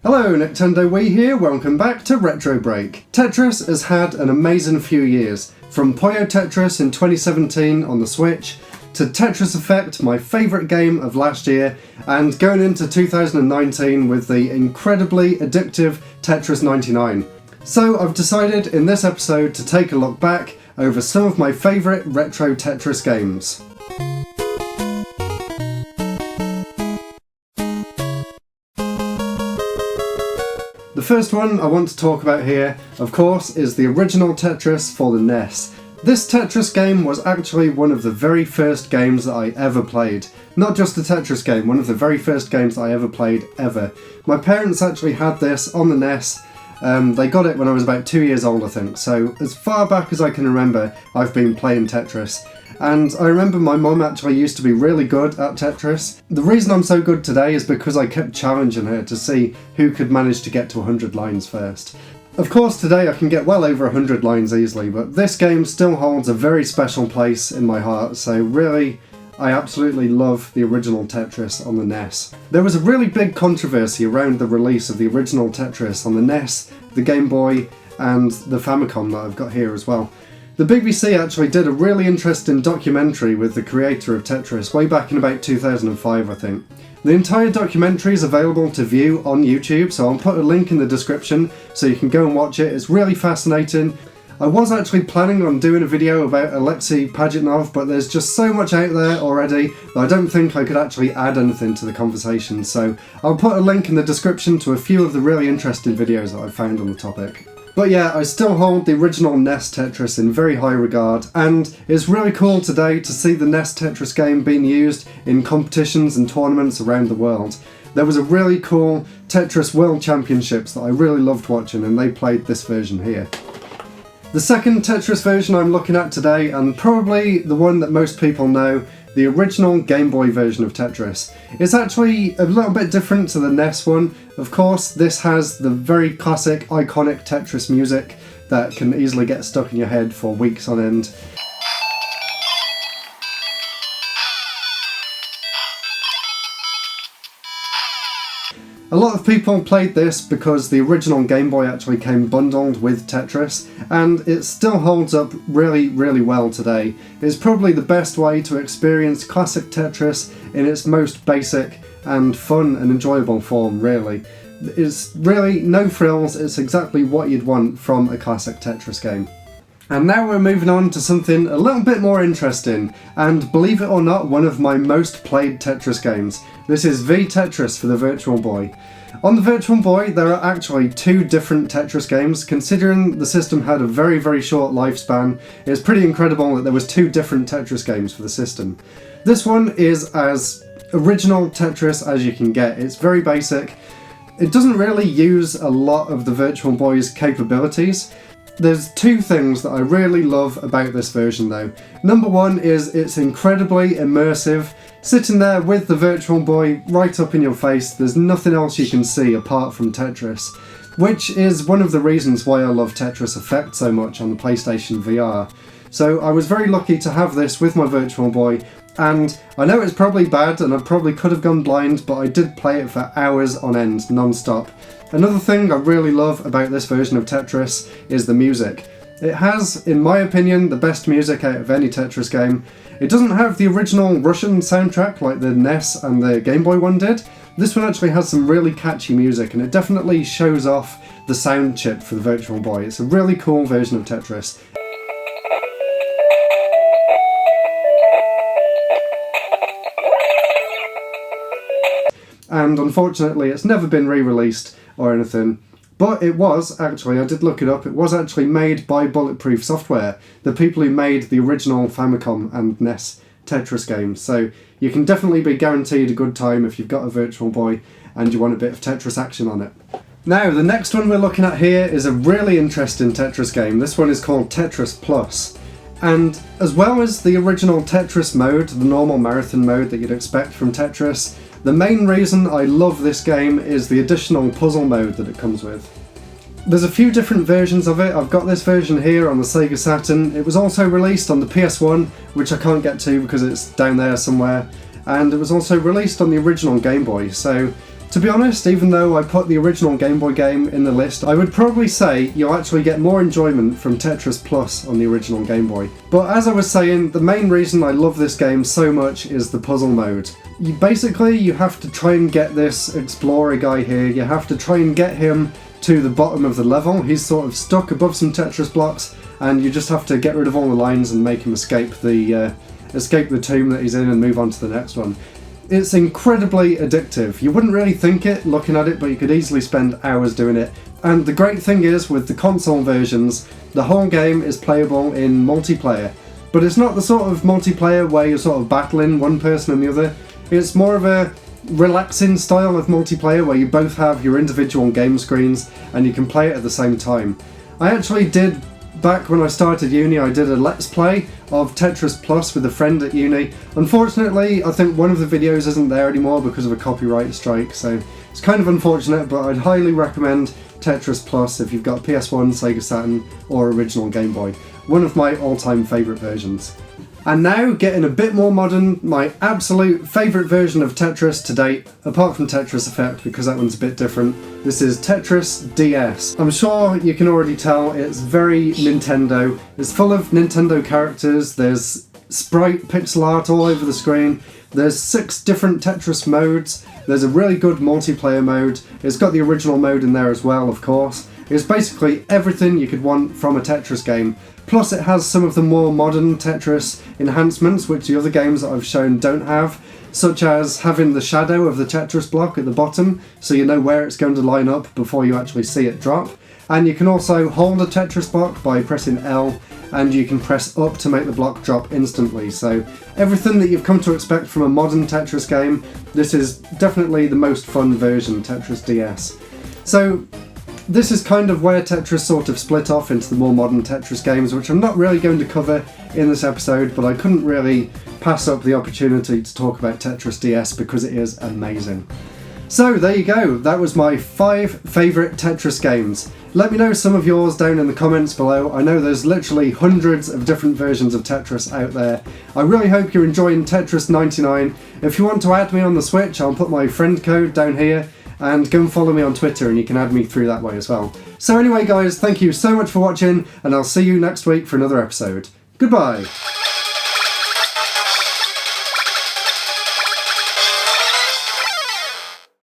Hello, Nintendo Wii here, welcome back to RetroBreak. Tetris has had an amazing few years, from Puyo Tetris in 2017 on the Switch, to Tetris Effect, my favourite game of last year, and going into 2019 with the incredibly addictive Tetris 99. So I've decided in this episode to take a look back over some of my favourite retro Tetris games. The first one I want to talk about here, of course, is the original Tetris for the NES. This Tetris game was actually one of the very first games that I ever played. Not just a Tetris game, one of the very first games that I ever played, ever. My parents actually had this on the NES. They got it when I was about 2 years old, I think, so as far back as I can remember, I've been playing Tetris. And I remember my mum actually used to be really good at Tetris. The reason I'm so good today is because I kept challenging her to see who could manage to get to 100 lines first. Of course today I can get well over 100 lines easily, but this game still holds a very special place in my heart, so really, I absolutely love the original Tetris on the NES. There was a really big controversy around the release of the original Tetris on the NES, the Game Boy, and the Famicom that I've got here as well. The BBC actually did a really interesting documentary with the creator of Tetris way back in about 2005, I think. The entire documentary is available to view on YouTube, so I'll put a link in the description so you can go and watch it. It's really fascinating. I was actually planning on doing a video about Alexei Pajitnov, but there's just so much out there already that I don't think I could actually add anything to the conversation, so I'll put a link in the description to a few of the really interesting videos that I've found on the topic. But yeah, I still hold the original NES Tetris in very high regard, and it's really cool today to see the NES Tetris game being used in competitions and tournaments around the world. There was a really cool Tetris World Championships that I really loved watching, and they played this version here. The second Tetris version I'm looking at today, and probably the one that most people know, the original Game Boy version of Tetris. It's actually a little bit different to the NES one. Of course, this has the very classic, iconic Tetris music that can easily get stuck in your head for weeks on end. A lot of people played this because the original Game Boy actually came bundled with Tetris, and it still holds up really, really well today. It's probably the best way to experience classic Tetris in its most basic and fun and enjoyable form, really. It's really no frills, it's exactly what you'd want from a classic Tetris game. And now we're moving on to something a little bit more interesting, and believe it or not, one of my most played Tetris games. This is V-Tetris for the Virtual Boy. On the Virtual Boy, there are actually two different Tetris games. Considering the system had a very, very short lifespan, it's pretty incredible that there was two different Tetris games for the system. This one is as original Tetris as you can get. It's very basic. It doesn't really use a lot of the Virtual Boy's capabilities. There's two things that I really love about this version though. Number one is it's incredibly immersive. Sitting there with the Virtual Boy right up in your face, there's nothing else you can see apart from Tetris. Which is one of the reasons why I love Tetris Effect so much on the PlayStation VR. So I was very lucky to have this with my Virtual Boy, and I know it's probably bad and I probably could have gone blind, but I did play it for hours on end, non-stop. Another thing I really love about this version of Tetris is the music. It has, in my opinion, the best music out of any Tetris game. It doesn't have the original Russian soundtrack like the NES and the Game Boy one did. This one actually has some really catchy music, and it definitely shows off the sound chip for the Virtual Boy. It's a really cool version of Tetris. And unfortunately it's never been re-released or anything, but it was actually, I did look it up, it was actually made by Bulletproof Software, the people who made the original Famicom and NES Tetris games, so you can definitely be guaranteed a good time if you've got a Virtual Boy and you want a bit of Tetris action on it. Now, the next one we're looking at here is a really interesting Tetris game. This one is called Tetris Plus. And as well as the original Tetris mode, the normal marathon mode that you'd expect from Tetris, the main reason I love this game is the additional puzzle mode that it comes with. There's a few different versions of it. I've got this version here on the Sega Saturn. It was also released on the PS1, which I can't get to because it's down there somewhere. And it was also released on the original Game Boy, so To be honest, even though I put the original Game Boy game in the list, I would probably say you'll actually get more enjoyment from Tetris Plus on the original Game Boy. But as I was saying, the main reason I love this game so much is the puzzle mode. You have to try and get this explorer guy here, you have to try and get him to the bottom of the level. He's sort of stuck above some Tetris blocks, and you just have to get rid of all the lines and make him escape the tomb that he's in and move on to the next one. It's incredibly addictive. You wouldn't really think it looking at it, but you could easily spend hours doing it. And the great thing is, with the console versions, the whole game is playable in multiplayer. But it's not the sort of multiplayer where you're sort of battling one person and the other. It's more of a relaxing style of multiplayer where you both have your individual game screens and you can play it at the same time. I actually did, back when I started uni, I did a Let's Play of Tetris Plus with a friend at uni. Unfortunately, I think one of the videos isn't there anymore because of a copyright strike, so it's kind of unfortunate, but I'd highly recommend Tetris Plus if you've got PS1, Sega Saturn or original Game Boy. One of my all-time favourite versions. And now, getting a bit more modern, my absolute favourite version of Tetris to date, apart from Tetris Effect because that one's a bit different, this is Tetris DS. I'm sure you can already tell it's very Nintendo. It's full of Nintendo characters, there's sprite pixel art all over the screen, there's 6 different Tetris modes, there's a really good multiplayer mode, it's got the original mode in there as well, of course. It's basically everything you could want from a Tetris game. Plus it has some of the more modern Tetris enhancements which the other games that I've shown don't have, such as having the shadow of the Tetris block at the bottom so you know where it's going to line up before you actually see it drop. And you can also hold a Tetris block by pressing L, and you can press up to make the block drop instantly. So everything that you've come to expect from a modern Tetris game, this is definitely the most fun version, Tetris DS. So this is kind of where Tetris sort of split off into the more modern Tetris games, which I'm not really going to cover in this episode, but I couldn't really pass up the opportunity to talk about Tetris DS because it is amazing. So there you go, that was my 5 favourite Tetris games. Let me know some of yours down in the comments below. I know there's literally hundreds of different versions of Tetris out there. I really hope you're enjoying Tetris 99. If you want to add me on the Switch, I'll put my friend code down here, and go and follow me on Twitter and you can add me through that way as well. So anyway guys, thank you so much for watching, and I'll see you next week for another episode. Goodbye!